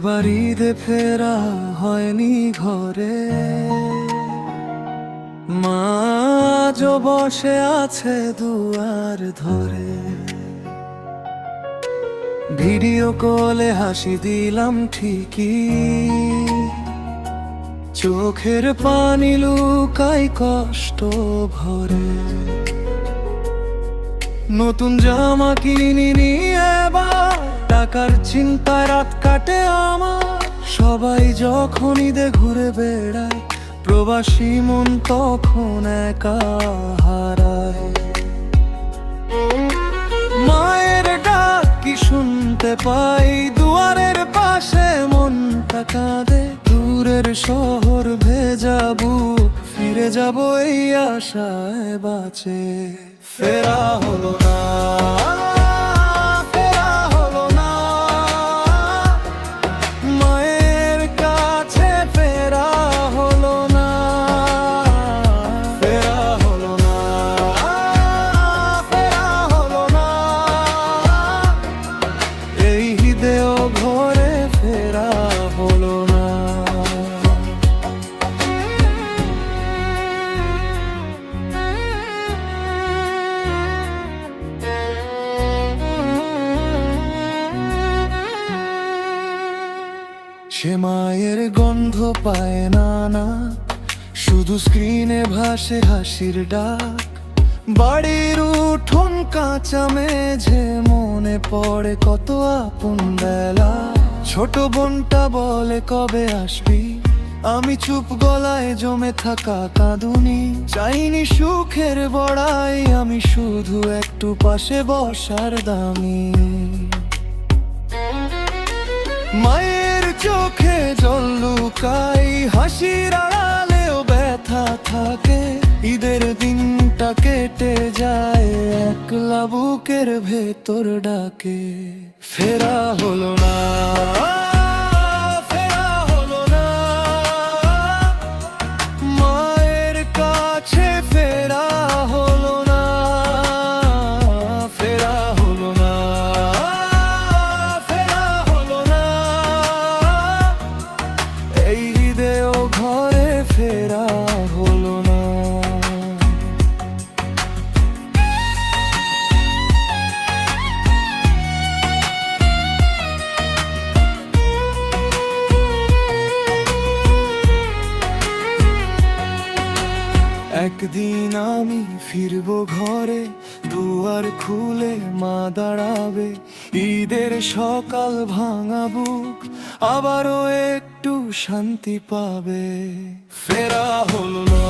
এবার ঈদে ফেরা হয়নি ঘরে, মা আজও বসে আছে দুয়ার ধরে। ভিডিও কলে হাসি দিলাম ঠিকই, চোখের পানি লুকাই কষ্ট ভরে। নতুন জামা কিনিনি এবার, টাকার চিন্তায় রাত কাটে আমার। সবাই যখন ঈদে ঘুরে বেড়ায়, প্রবাসী মন তখন একা হারায়। মায়ের ডাক কি শুনতে পাই, দুয়ারের পাশে মনটা কাঁদে। দূরের শহর ভেজা বুক, ফিরে যাব এই আশায় বাঁচে। ফেরা হলো না, ফেরা হলো না, মায়ের কাছে ফেরা হলো না। ফেরা হলো না, ফেরা হলো না, এই ঈদেও ঘরে ফেরা হলো না। সে মায়ের গন্ধ পায় না না, শুধু স্ক্রিনে ভাসে হাসির ডাক। বাড়ির উঠোন কাঁচা মেঝে, মনে পড়ে কত আপন বেলা। ছোট বোনটা বলে কবে আসবি, আমি চুপ গলায় জমে থাকা কাঁদুনি। চাইনি সুখের বড়াই, আমি শুধু একটু পাশে বসার দামি। মায়ের চোখে জল লুকাই, হাসির আড়ালেও ব্যথা থাকে। ঈদের দিনটা কেটে যায়, একলা বুকের ভেতর ডাকে। ফেরা হলো না, ফেরা হলো না, মায়ের কাছে ফেরা হলো না। ফেরা হলো না, ফেরা হলো না, এই ঈদেও ঘরে ফেরা হলো না। একদিন আমি ফিরবো ঘরে, দুয়ার খুলে মা দাঁড়াবে। ঈদের সকাল ভাঙা বুক আবারও একটু শান্তি পাবে। ফেরা হলো না।